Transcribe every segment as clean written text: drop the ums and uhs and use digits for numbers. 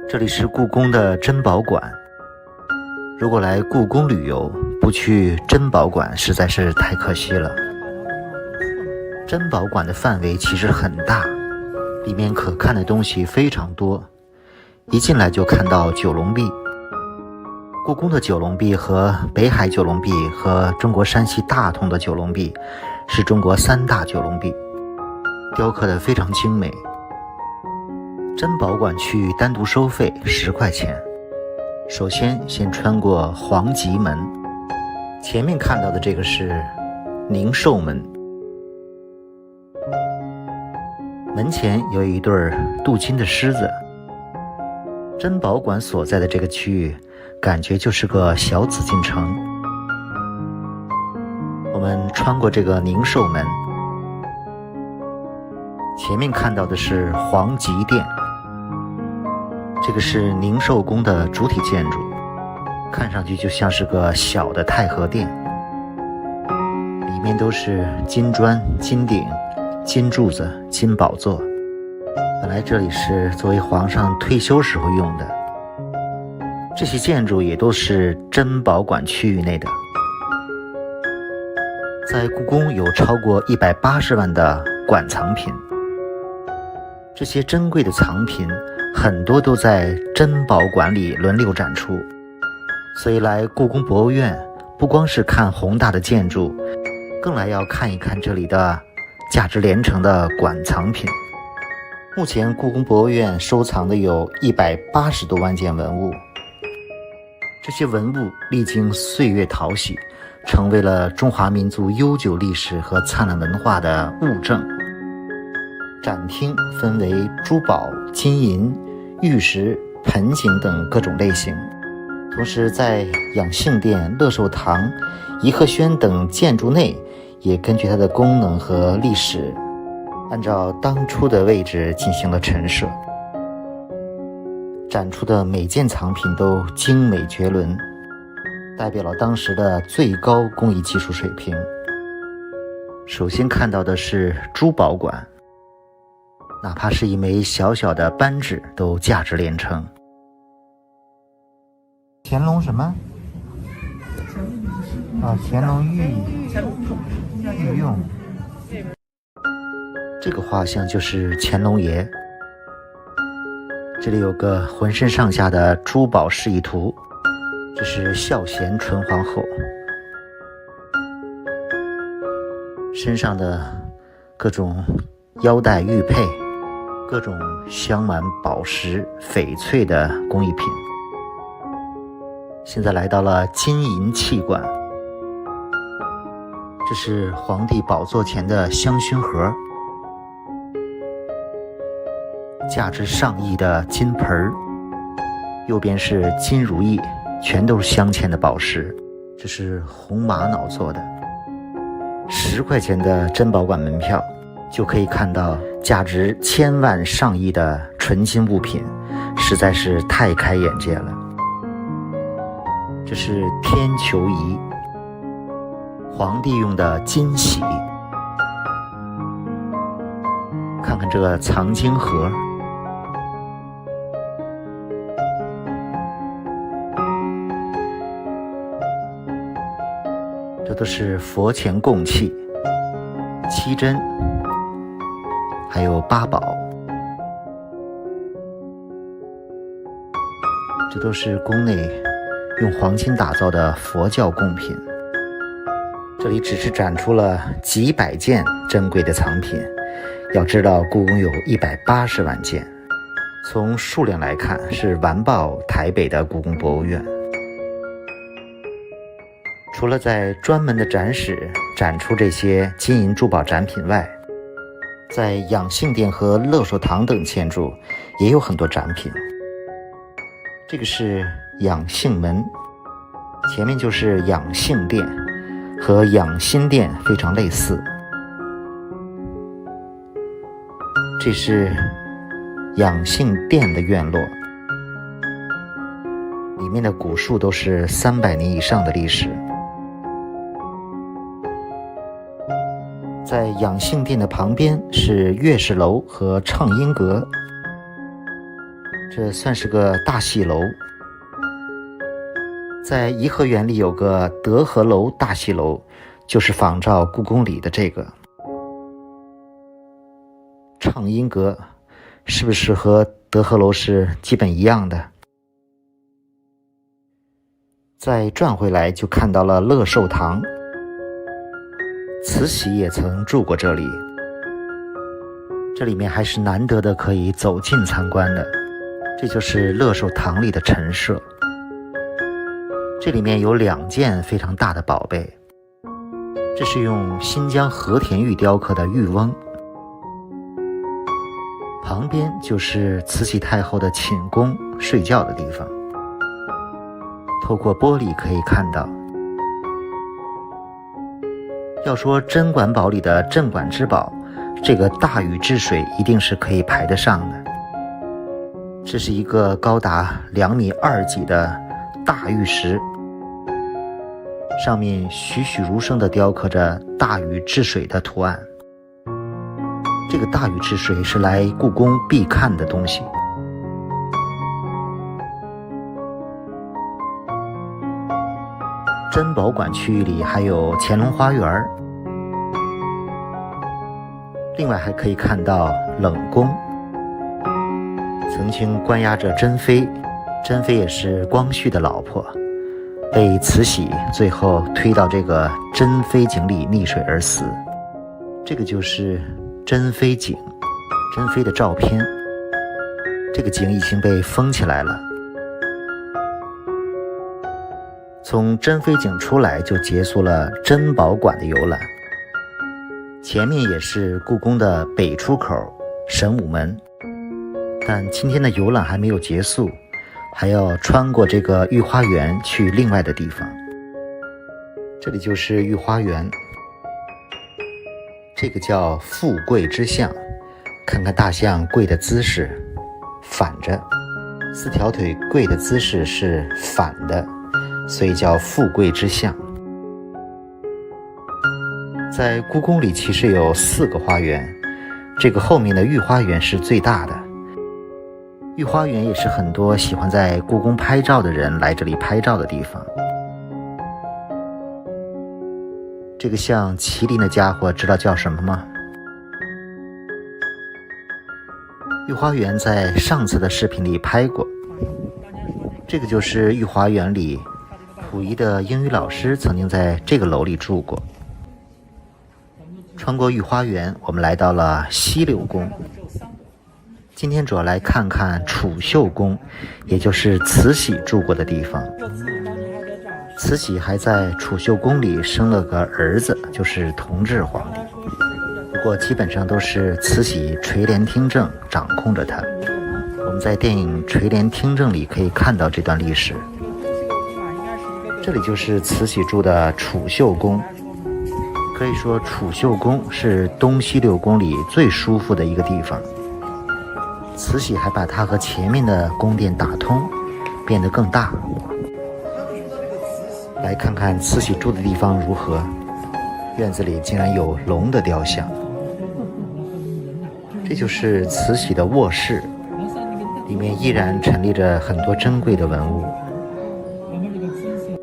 这里是故宫的珍宝馆。如果来故宫旅游，不去珍宝馆实在是太可惜了。珍宝馆的范围其实很大，里面可看的东西非常多。一进来就看到九龙壁。故宫的九龙壁和北海九龙壁和中国山西大同的九龙壁是中国3大九龙壁，雕刻得非常精美。珍宝馆去单独收费10块钱。首先穿过黄极门，前面看到的这个是宁寿门，门前有一对镀金的狮子。珍宝馆所在的这个区域感觉就是个小紫禁城。我们穿过这个宁寿门，前面看到的是皇极殿，这个是宁寿宫的主体建筑，看上去就像是个小的太和殿，里面都是金砖、金顶、金柱子、金宝座。本来这里是作为皇上退休时候用的，这些建筑也都是珍宝馆区域内的。在故宫有超过180万的馆藏品，这些珍贵的藏品很多都在珍宝馆里轮流展出，所以来故宫博物院不光是看宏大的建筑，更来要看一看这里的价值连城的馆藏品。目前故宫博物院收藏的有180多万件文物，这些文物历经岁月淘洗，成为了中华民族悠久历史和灿烂文化的物证。展厅分为珠宝、金银、玉石、盆景等各种类型，同时在养性殿、乐寿堂、颐和轩等建筑内，也根据它的功能和历史，按照当初的位置进行了陈设。展出的每件藏品都精美绝伦，代表了当时的最高工艺技术水平。首先看到的是珠宝馆，哪怕是一枚小小的扳指都价值连城。乾隆什么？乾隆御用。这个画像就是乾隆爷。这里有个浑身上下的珠宝示意图，这是孝贤纯皇后，身上的各种腰带玉佩，各种镶满宝石翡翠的工艺品。现在来到了金银器馆，这是皇帝宝座前的香薰盒，价值上亿的金盆，右边是金如意，全都是镶嵌的宝石，这是红玛瑙做的。10块钱的珍宝馆门票就可以看到价值千万上亿的纯金物品，实在是太开眼界了。这是天球仪，皇帝用的金玺。看看这个藏经盒，这都是佛前供器、七珍，还有八宝，这都是宫内用黄金打造的佛教贡品。这里只是展出了几百件珍贵的藏品，要知道故宫有180万件，从数量来看是完爆台北的故宫博物院。除了在专门的展室展出这些金银珠宝展品外，在养性殿和乐寿堂等建筑也有很多展品。这个是养性门，前面就是养性殿，和养心殿非常类似。这是养性殿的院落，里面的古树都是300年以上的历史。在养性殿的旁边是乐士楼和畅音阁，这算是个大戏楼。在颐和园里有个德和楼大戏楼，就是仿照故宫里的这个。畅音阁是不是和德和楼是基本一样的？再转回来就看到了乐寿堂，慈禧也曾住过这里。这里面还是难得的可以走近参观的，这就是乐寿堂里的陈设。这里面有2件非常大的宝贝，这是用新疆和田玉雕刻的玉翁，旁边就是慈禧太后的寝宫睡觉的地方，透过玻璃可以看到。要说珍馆宝里的镇馆之宝，这个大禹治水一定是可以排得上的。这是一个高达2.2米几的大玉石，上面栩栩如生地雕刻着大禹治水的图案。这个大禹治水是来故宫必看的东西。珍宝馆区域里还有乾隆花园，另外还可以看到冷宫，曾经关押着珍妃，珍妃也是光绪的老婆，被慈禧最后推到这个珍妃井里溺水而死。这个就是珍妃井，珍妃的照片。这个井已经被封起来了。从珍妃井出来就结束了珍宝馆的游览，前面也是故宫的北出口神武门，但今天的游览还没有结束，还要穿过这个御花园去另外的地方。这里就是御花园，这个叫富贵之象，看看大象跪的姿势，反着，4条腿跪的姿势是反的，所以叫富贵之象。在故宫里其实有4个花园，这个后面的御花园是最大的。御花园也是很多喜欢在故宫拍照的人来这里拍照的地方。这个像麒麟的家伙知道叫什么吗？御花园在上次的视频里拍过，这个就是御花园里溥仪的英语老师曾经在这个楼里住过。穿过御花园，我们来到了西柳宫。今天主要来看看储秀宫，也就是慈禧住过的地方。慈禧还在储秀宫里生了个儿子，就是同治皇帝。不过基本上都是慈禧垂帘听政掌控着他。我们在电影《垂帘听政》里可以看到这段历史。这里就是慈禧住的储秀宫，可以说储秀宫是东西六宫里最舒服的一个地方。慈禧还把它和前面的宫殿打通，变得更大。来看看慈禧住的地方如何，院子里竟然有龙的雕像。这就是慈禧的卧室，里面依然陈列着很多珍贵的文物。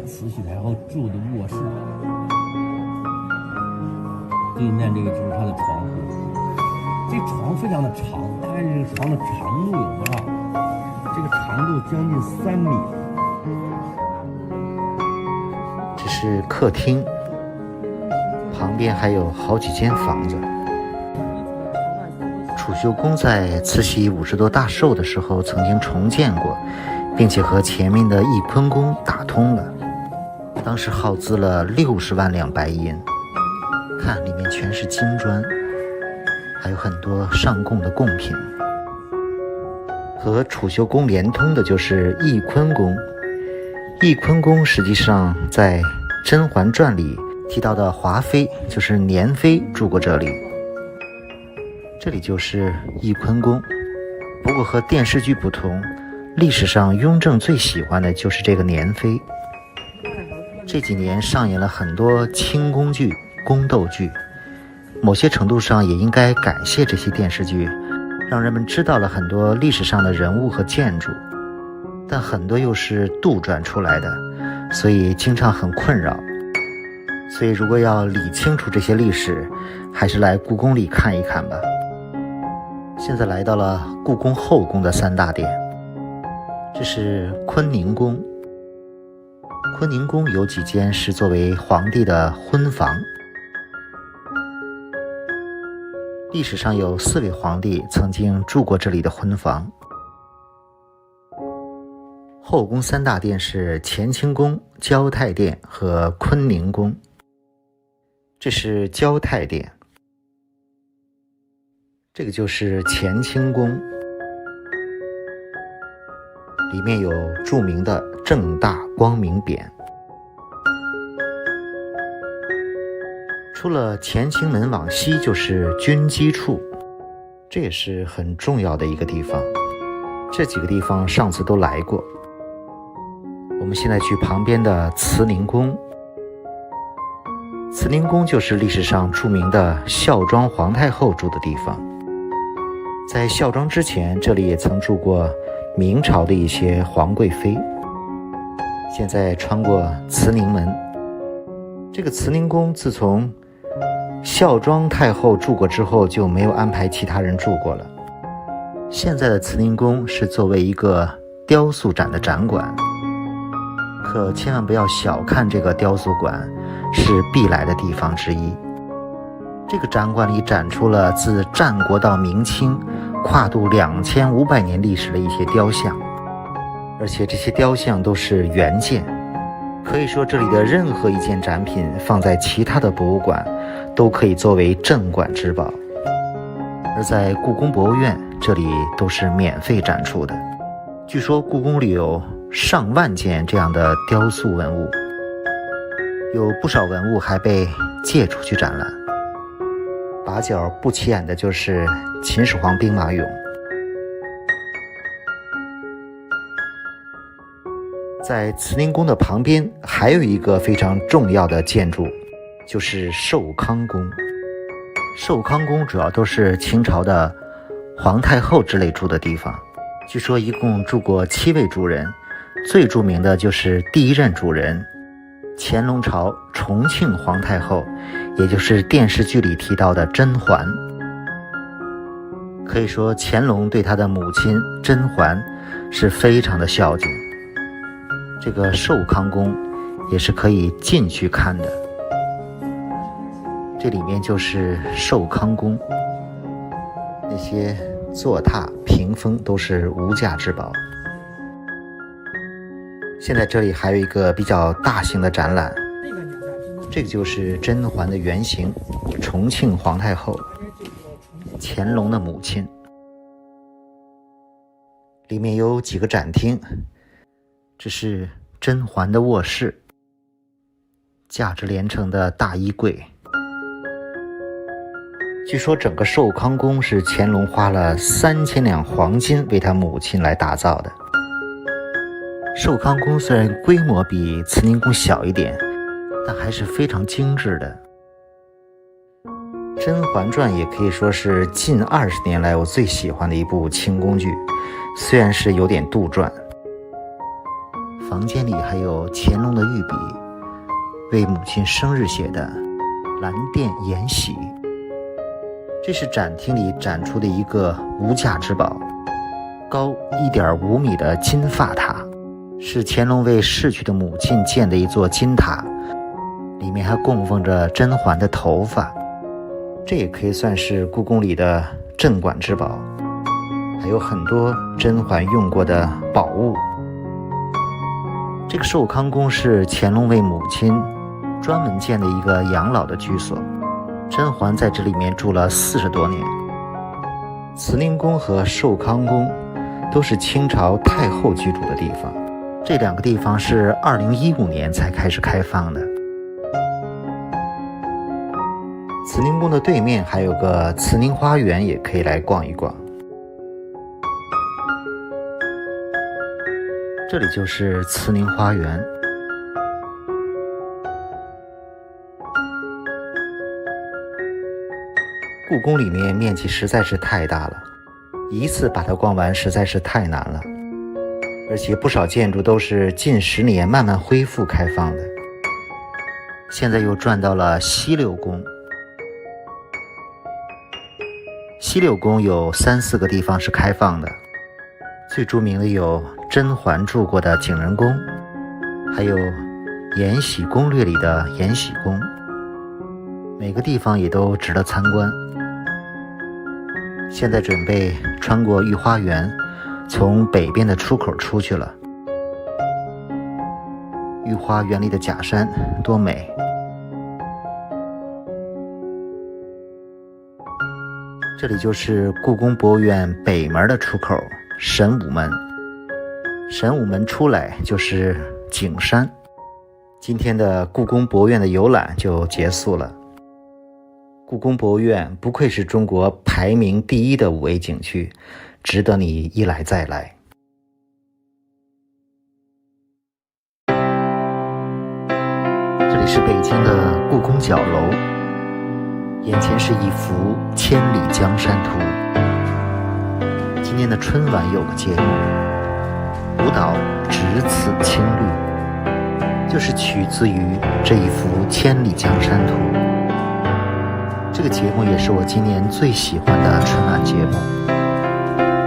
慈禧太后住的卧室，对面这个就是她的床铺，这床非常的长，大概这个床的长度有多少？这个长度将近3米。这是客厅，旁边还有好几间房子。储秀宫在慈禧50多大寿的时候曾经重建过，并且和前面的翊坤宫打通了，当时耗资了60万两白银。看里面全是金砖，还有很多上贡的贡品。和储秀宫连通的就是翊坤宫。翊坤宫实际上在《甄嬛传》里提到的华妃，就是年妃住过这里。这里就是翊坤宫。不过和电视剧不同，历史上雍正最喜欢的就是这个年妃。这几年上演了很多清宫剧、宫斗剧，某些程度上也应该感谢这些电视剧，让人们知道了很多历史上的人物和建筑，但很多又是杜撰出来的，所以经常很困扰。所以如果要理清楚这些历史，还是来故宫里看一看吧。现在来到了故宫后宫的3大殿，这是坤宁宫。坤宁宫有几间是作为皇帝的婚房，历史上有4位皇帝曾经住过这里的婚房。后宫3大殿是乾清宫、交泰殿和坤宁宫。这是交泰殿，这个就是乾清宫，里面有著名的正大光明匾。出了乾清门往西就是军机处，这也是很重要的一个地方。这几个地方上次都来过。我们现在去旁边的慈宁宫。慈宁宫就是历史上著名的孝庄皇太后住的地方。在孝庄之前，这里也曾住过明朝的一些皇贵妃。现在穿过慈宁门，这个慈宁宫自从孝庄太后住过之后，就没有安排其他人住过了。现在的慈宁宫是作为一个雕塑展的展馆，可千万不要小看这个雕塑馆，是必来的地方之一。这个展馆里展出了自战国到明清跨度2500年历史的一些雕像，而且这些雕像都是原件，可以说这里的任何一件展品放在其他的博物馆都可以作为镇馆之宝，而在故宫博物院这里都是免费展出的。据说故宫里有上万件这样的雕塑文物，有不少文物还被借出去展览。把角不起眼的就是秦始皇兵马俑。在慈宁宫的旁边还有一个非常重要的建筑，就是寿康宫。寿康宫主要都是清朝的皇太后之类住的地方，据说一共住过7位主人，最著名的就是第1任主人乾隆朝重庆皇太后，也就是电视剧里提到的甄嬛。可以说乾隆对他的母亲甄嬛是非常的孝敬。这个寿康宫也是可以进去看的，这里面就是寿康宫，那些坐榻屏风都是无价之宝。现在这里还有一个比较大型的展览，这个就是甄嬛的原型，重庆皇太后，乾隆的母亲。里面有几个展厅，这是甄嬛的卧室，价值连城的大衣柜。据说整个寿康宫是乾隆花了3000两黄金为他母亲来打造的。寿康宫虽然规模比慈宁宫小一点，但还是非常精致的。《甄嬛传》也可以说是近20年来我最喜欢的一部清宫剧，虽然是有点杜撰。房间里还有乾隆的御笔，为母亲生日写的《蓝靛延禧》。这是展厅里展出的一个无价之宝，高1.5米的金发塔，是乾隆为逝去的母亲建的一座金塔，里面还供奉着甄嬛的头发。这也可以算是故宫里的镇馆之宝，还有很多甄嬛用过的宝物。这个寿康宫是乾隆为母亲专门建的一个养老的居所，甄嬛在这里面住了40多年。慈宁宫和寿康宫都是清朝太后居住的地方，这2个地方是2015年才开始开放的。慈宁宫的对面还有个慈宁花园，也可以来逛一逛。这里就是慈宁花园。故宫里面面积实在是太大了，一次把它逛完实在是太难了，而且不少建筑都是近10年慢慢恢复开放的。现在又转到了西六宫。西六宫有3、4个地方是开放的，最著名的有甄嬛住过的景仁宫，还有《延禧攻略》里的延禧宫，每个地方也都值得参观。现在准备穿过御花园，从北边的出口出去了。御花园里的假山多美！这里就是故宫博物院北门的出口，神武门。神武门出来就是景山。今天的故宫博物院的游览就结束了。故宫博物院不愧是中国排名第1的5A 景区，值得你一来再来。这里是北京的故宫角楼，眼前是一幅《千里江山图》。今年的春晚有个节目，舞蹈《只此青绿》，就是取自于这一幅《千里江山图》。这个节目也是我今年最喜欢的春晚节目。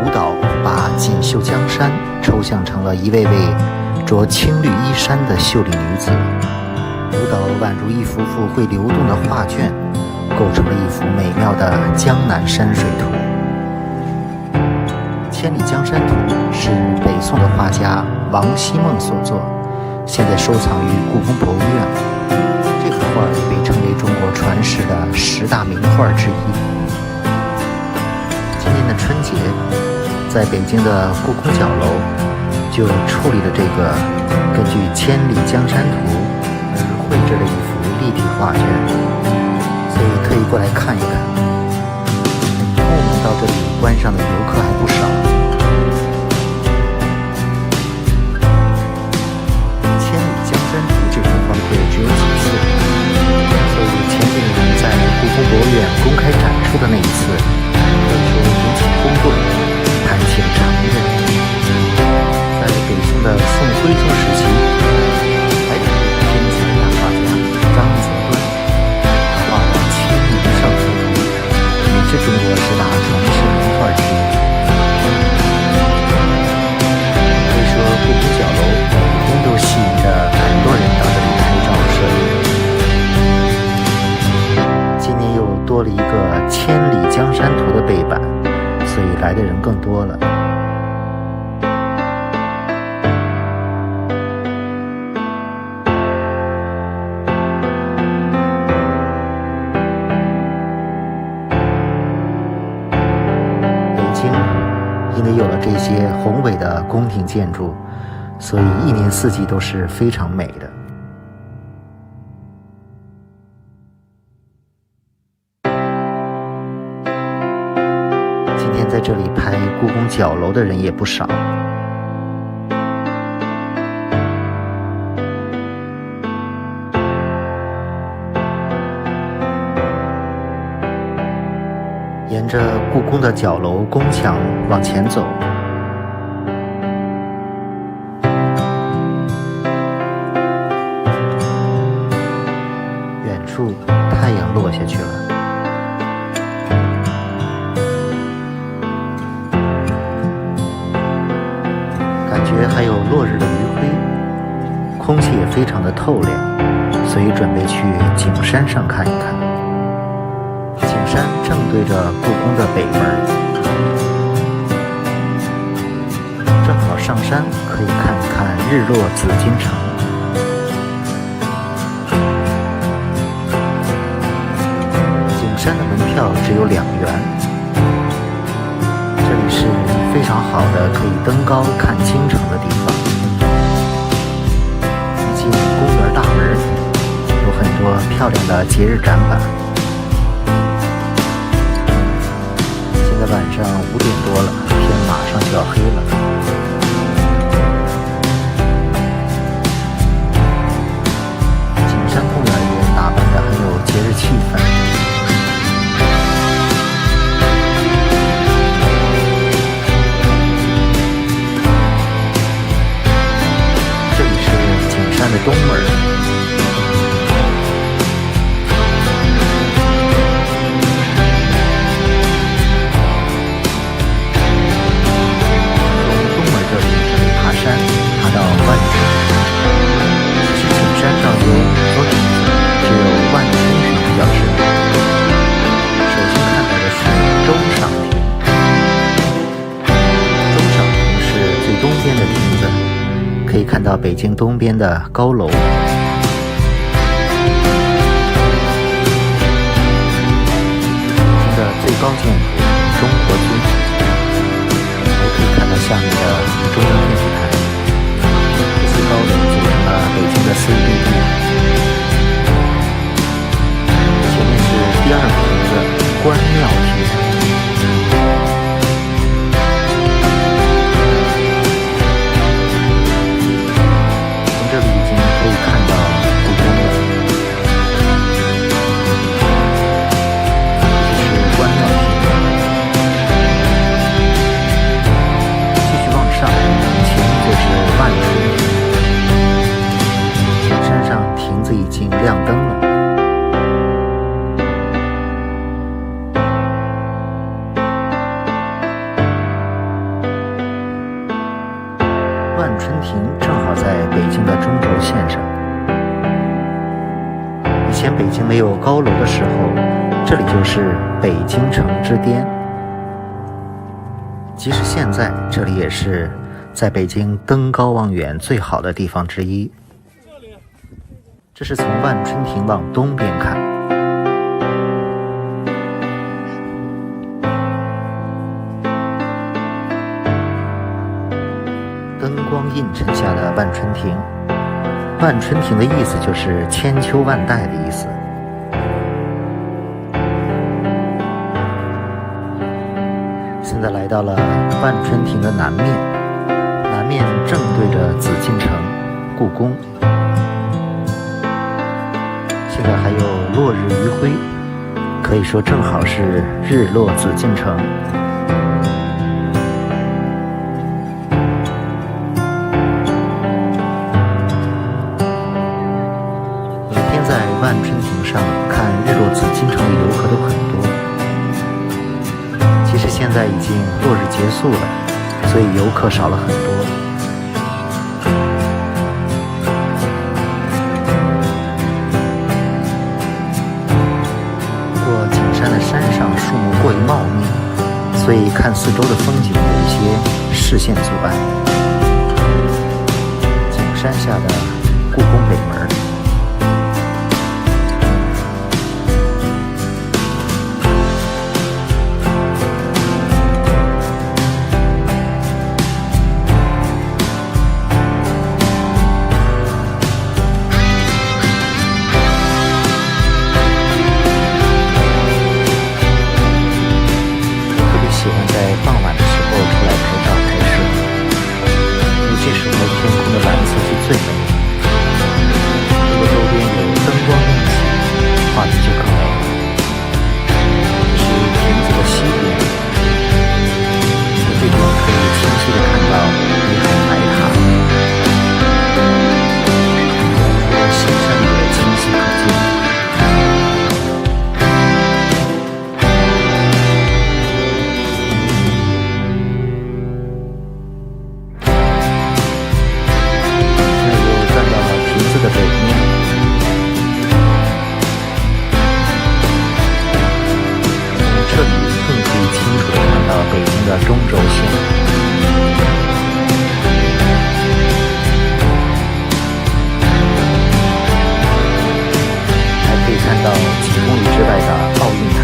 舞蹈把锦绣江山抽象成了一位位着青绿衣衫的秀丽女子，舞蹈宛如一幅幅会流动的画卷，构成了一幅美妙的江南山水图。《千里江山图》是北宋的画家王希孟所作，现在收藏于故宫博物院。这幅画也被称为中国传世的10大名画之一。今年的春节，在北京的故宫角楼就处理了这个根据《千里江山图》而绘制的一幅立体画卷，所以特意过来看一看。慕名到这里观赏的游客还不少。《千里江山图》这幅画会只有几次，所以前几年在故宫博物院公开展出的那一次，可以说引起轰动，谈起了长任。在北宋的宋徽宗时期，还有一位天才大画家张择端，他画了《清明上河图》，也是中国10大传世名画之一。可以说故宫角楼每天都吸引着很多人到这里拍照摄影。今年又多了一个《千里江山图》的背板，所以来的人更多了。北京因为有了这些宏伟的宫廷建筑，所以一年四季都是非常美的。今天在这里拍故宫角楼的人也不少。沿着故宫的角楼宫墙往前走，远处太阳落下去了，感觉还有落日的余晖，空气也非常的透亮，所以准备去景山上看一看。景山正对着故宫的北门，正好上山可以看一看日落紫禁城。景山的门票只有2元，这里是非常好的可以登高看京城的地方。一进公园大门，有很多漂亮的节日展板。现在晚上5点多了，天马上就要黑了。景山公园也打扮得很有节日气氛。的东门。从东门这里爬山，爬到万春亭。其实景山上有很多亭子，只有万春亭比较深。首先看到的是周赏亭。周赏亭是最东边的亭子，可以看到北京东边的高楼。北京的最高建筑中国军，还可以看到下面的中央电视台。这些高楼组成了北京的CBD。前面是第二个亭子关庙亭。从这里已经可以看到故宫了。这是关庙亭。继续往上，前面就是万春亭。景山上亭子已经亮灯了。万春亭正好在北京的中轴线上。以前北京没有高楼的时候，这里就是北京城之巅。即使现在，这里也是在北京登高望远最好的地方之一。这是从万春亭往东边看。灯光映衬下的万春亭。万春亭的意思就是千秋万代的意思。现在来到了万春亭的南面，南面正对着紫禁城、故宫。现在还有落日余晖，可以说正好是日落紫禁城。每天在万春亭上看日落紫禁城的游客都很多。其实现在已经落日结束了，所以游客少了很多。不过景山的山上树木过于茂密，所以看四周的风景有一些视线阻碍。景山下的故宫北门。喜欢在傍晚的时候出来拍照拍摄，因为这时候天空的蓝色是最美的。如果周边有灯光映起，画面就更美了。这是亭子的西边，从这边可以清晰地看到北海白塔，远处的西山也清晰可见。的北面，从这里更可以清楚地看到北京的中轴线。还可以看到几公里之外的奥运塔。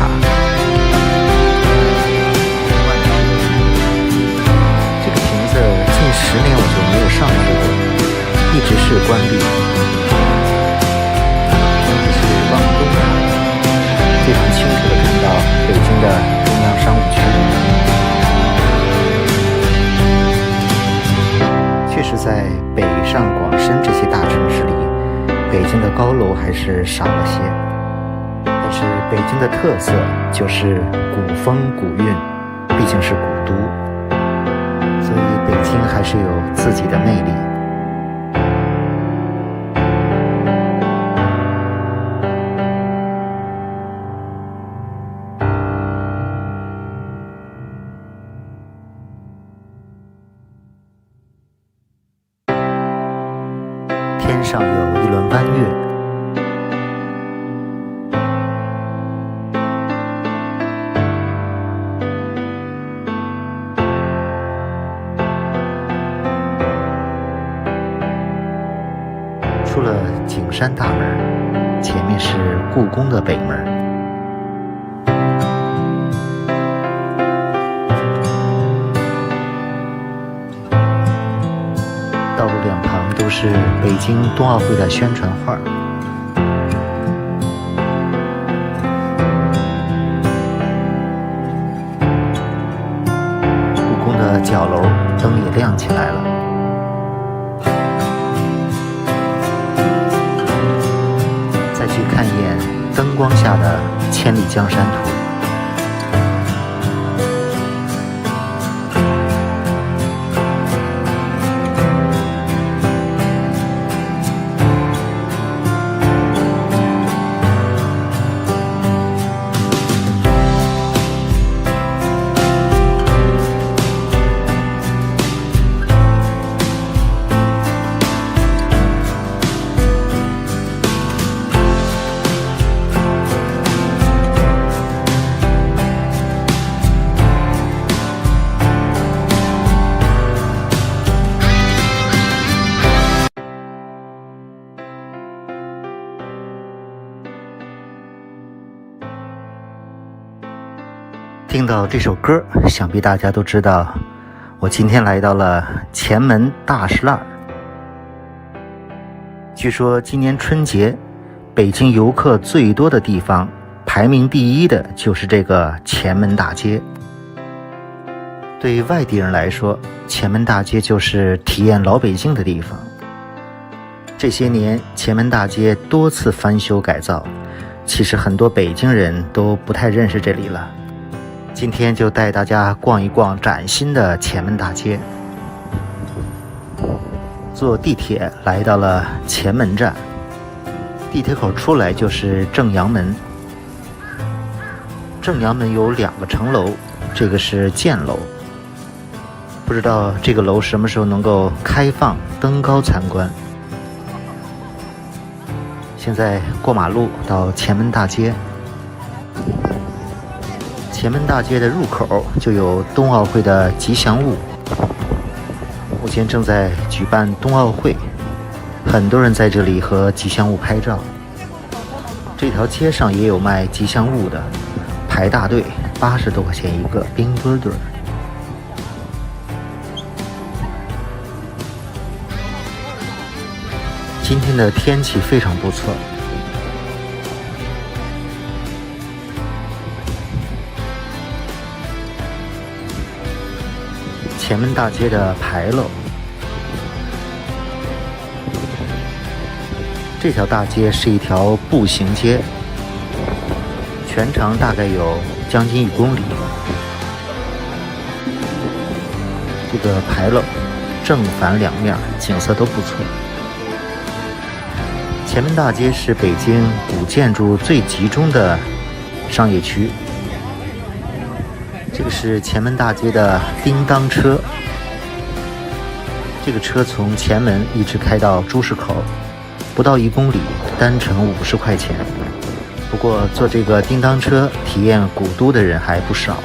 这个亭子近10年我就没有上去过，一直是关闭。非常清楚地看到北京的中央商务区。确实在北上广深这些大城市里，北京的高楼还是少了些。但是北京的特色就是古风古韵，毕竟是古都，所以北京还是有自己的魅力。上有一轮弯月。出了景山大门，前面是故宫的北门。道路两旁都是北京冬奥会的宣传画。故宫的角楼灯也亮起来了。再去看一眼灯光下的千里江山图。听到这首歌，想必大家都知道，我今天来到了前门大石栏。据说今年春节，北京游客最多的地方，排名第一的就是这个前门大街。对于外地人来说，前门大街就是体验老北京的地方。这些年，前门大街多次翻修改造，其实很多北京人都不太认识这里了。今天就带大家逛一逛崭新的前门大街。坐地铁来到了前门站，地铁口出来就是正阳门。正阳门有2个城楼，这个是建楼，不知道这个楼什么时候能够开放登高参观。现在过马路到前门大街。前门大街的入口就有冬奥会的吉祥物，目前正在举办冬奥会，很多人在这里和吉祥物拍照。这条街上也有卖吉祥物的，排大队，80多块钱一个冰墩墩。今天的天气非常不错。前门大街的牌楼，这条大街是一条步行街，全长大概有将近1公里。这个牌楼正反两面景色都不错。前门大街是北京古建筑最集中的商业区。这个是前门大街的叮当车，这个车从前门一直开到朱市口，不到1公里，单程50块钱。不过坐这个叮当车体验古都的人还不少。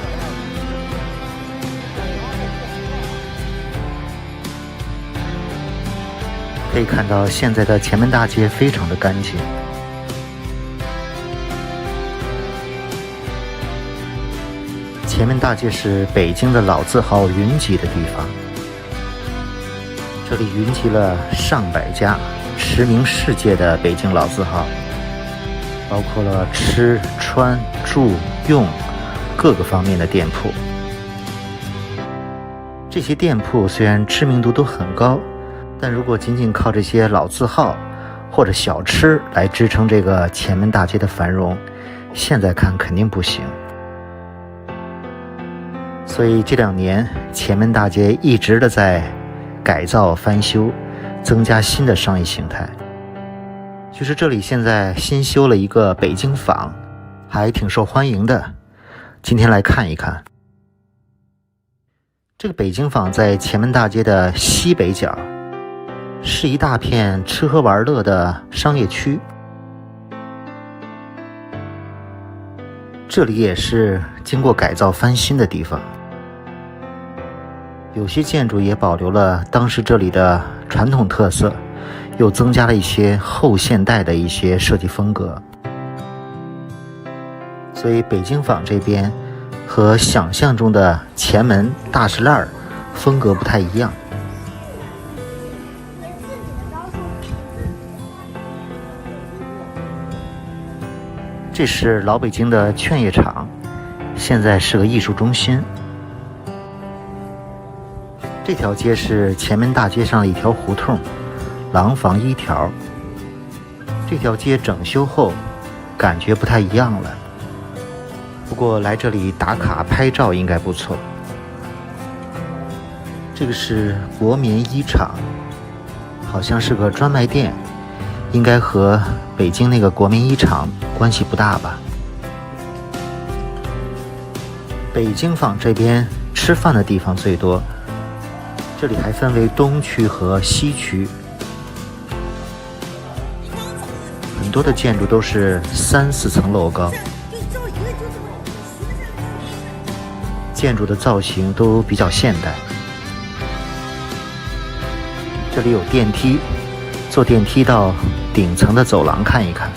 可以看到现在的前门大街非常的干净。前门大街是北京的老字号云集的地方，这里云集了上百家驰名世界的北京老字号，包括了吃穿住用各个方面的店铺。这些店铺虽然知名度都很高，但如果仅仅靠这些老字号或者小吃来支撑这个前门大街的繁荣，现在看肯定不行。所以这2年前门大街一直的在改造翻修，增加新的商业形态。就是这里现在新修了一个北京坊，还挺受欢迎的，今天来看一看。这个北京坊在前门大街的西北角，是一大片吃喝玩乐的商业区。这里也是经过改造翻新的地方，有些建筑也保留了当时这里的传统特色，又增加了一些后现代的一些设计风格。所以北京坊这边和想象中的前门大石烂风格不太一样。这是老北京的劝业场，现在是个艺术中心。这条街是前门大街上的一条胡同，廊坊1条。这条街整修后感觉不太一样了，不过来这里打卡拍照应该不错。这个是国棉衣厂，好像是个专卖店，应该和北京那个国棉衣厂关系不大吧。北京坊这边吃饭的地方最多，这里还分为东区和西区，很多的建筑都是3、4层楼高，建筑的造型都比较现代。这里有电梯，坐电梯到顶层的走廊看一看。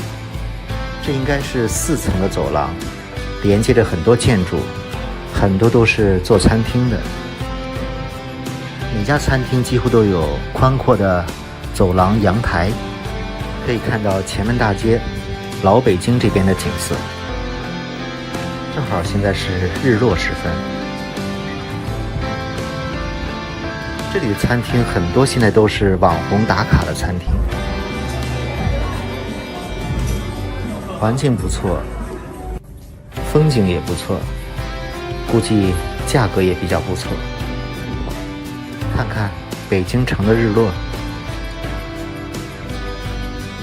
这应该是4层的走廊，连接着很多建筑，很多都是做餐厅的。每家餐厅几乎都有宽阔的走廊阳台，可以看到前门大街老北京这边的景色。正好现在是日落时分，这里的餐厅很多现在都是网红打卡的餐厅，环境不错，风景也不错，估计价格也比较不错。看看北京城的日落。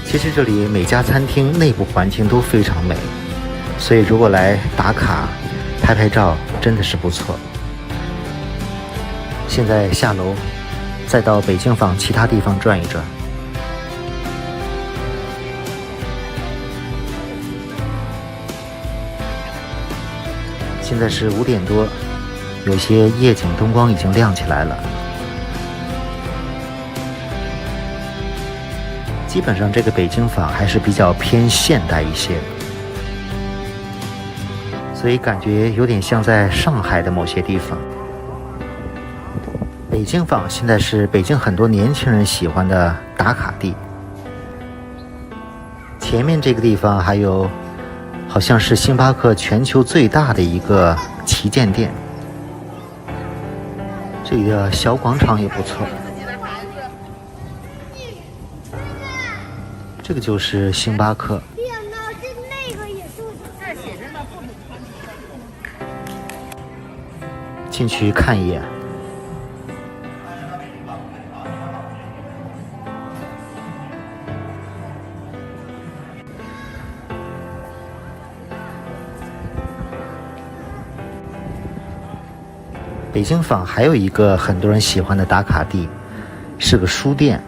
其实这里每家餐厅内部环境都非常美，所以如果来打卡拍拍照真的是不错。现在下楼再到北京坊其他地方转一转。现在是5点多，有些夜景灯光已经亮起来了。基本上这个北京坊还是比较偏现代一些，所以感觉有点像在上海的某些地方。北京坊现在是北京很多年轻人喜欢的打卡地。前面这个地方还有好像是星巴克全球最大的一个旗舰店，这里的小广场也不错。这个就是星巴克。进去看一眼。北京坊还有一个很多人喜欢的打卡地，是个书店。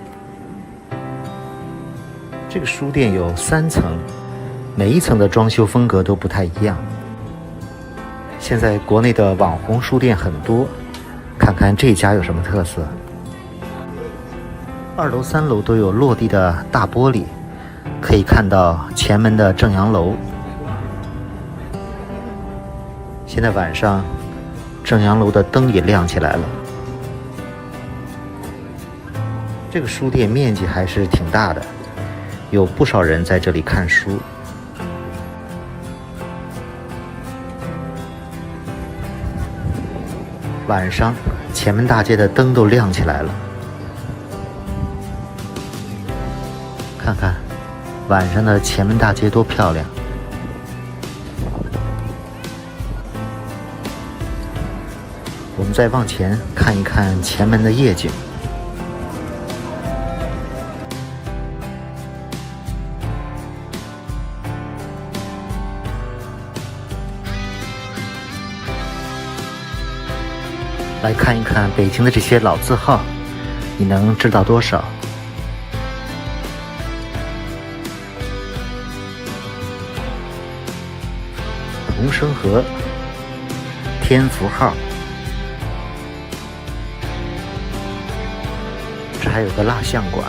这个书店有3层，每一层的装修风格都不太一样。现在国内的网红书店很多，看看这家有什么特色。2楼、3楼都有落地的大玻璃，可以看到前门的正阳楼。现在晚上正阳楼的灯也亮起来了。这个书店面积还是挺大的，有不少人在这里看书。晚上前门大街的灯都亮起来了，看看晚上的前门大街多漂亮。我们再往前看一看前门的夜景。来看一看北京的这些老字号，你能知道多少？同生河、天福号，这还有个蜡像馆。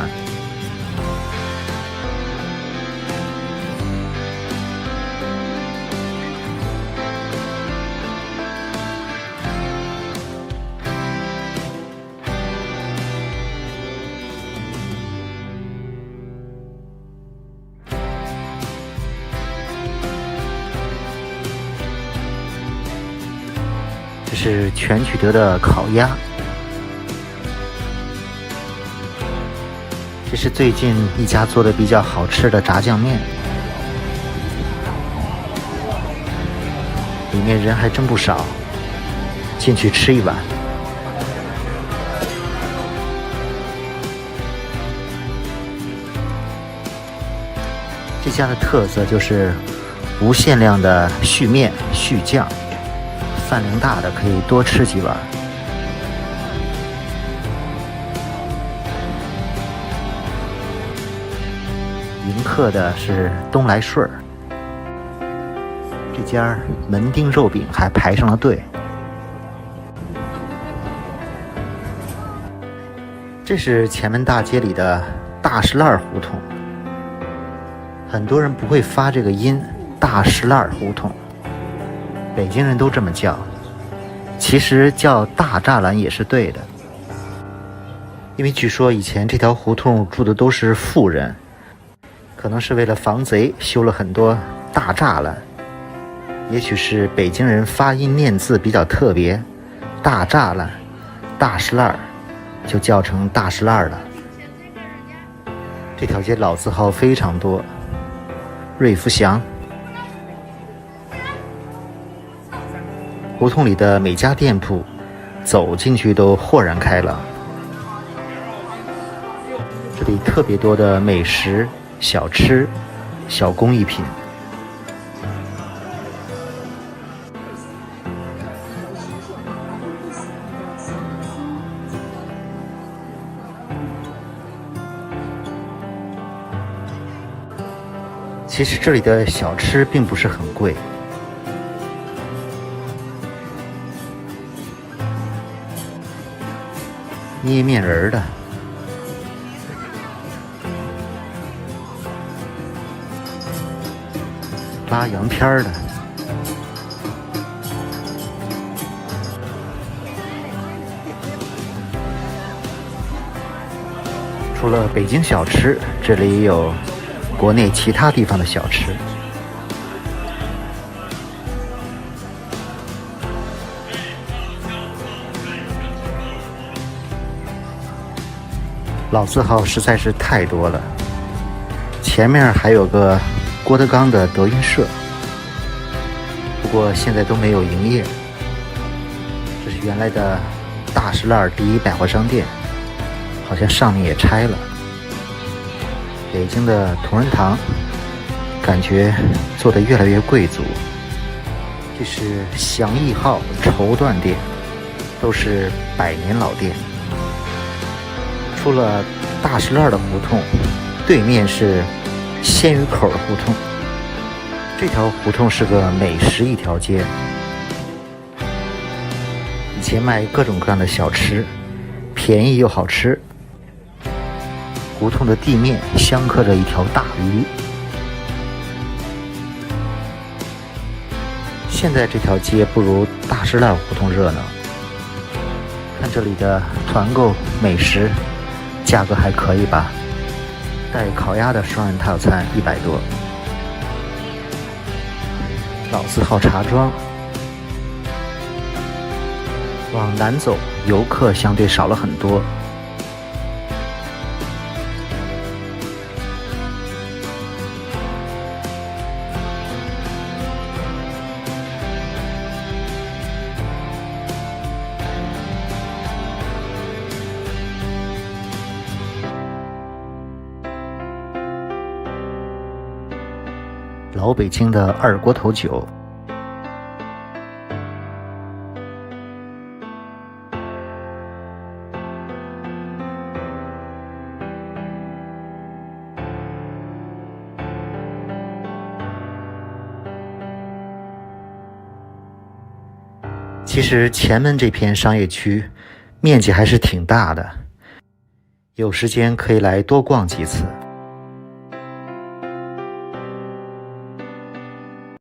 这是全聚德的烤鸭，这是最近一家做的比较好吃的炸酱面，里面人还真不少，进去吃一碗。这家的特色就是无限量的续面续酱，饭量大的可以多吃几碗。迎客的是东来顺儿，这家门钉肉饼还排上了队。这是前门大街里的大石烂胡同，很多人不会发这个音，大石烂胡同，北京人都这么叫，其实叫大栅栏也是对的，因为据说以前这条胡同住的都是富人，可能是为了防贼修了很多大栅栏，也许是北京人发音念字比较特别，大栅栏、大石烂就叫成大石烂了。这条街老字号非常多，瑞福祥。胡同里的每家店铺走进去都豁然开朗，这里特别多的美食、小吃、小工艺品。其实这里的小吃并不是很贵，捏面人的，拉洋片的，除了北京小吃，这里也有国内其他地方的小吃。老字号实在是太多了，前面还有个郭德纲的德云社，不过现在都没有营业。这是原来的大石烂第一百货商店，好像上面也拆了。北京的同仁堂感觉做得越来越贵族。这是祥义号绸缎店，都是100年老店。出了大石烂的胡同，对面是鲜鱼口的胡同。这条胡同是个美食一条街，以前卖各种各样的小吃，便宜又好吃。胡同的地面镶刻着一条大鱼。现在这条街不如大石烂胡同热闹。看这里的团购美食，价格还可以吧？带烤鸭的双人套餐100多。老字号茶庄，往南走，游客相对少了很多。老北京的二锅头酒，其实前门这片商业区面积还是挺大的，有时间可以来多逛几次。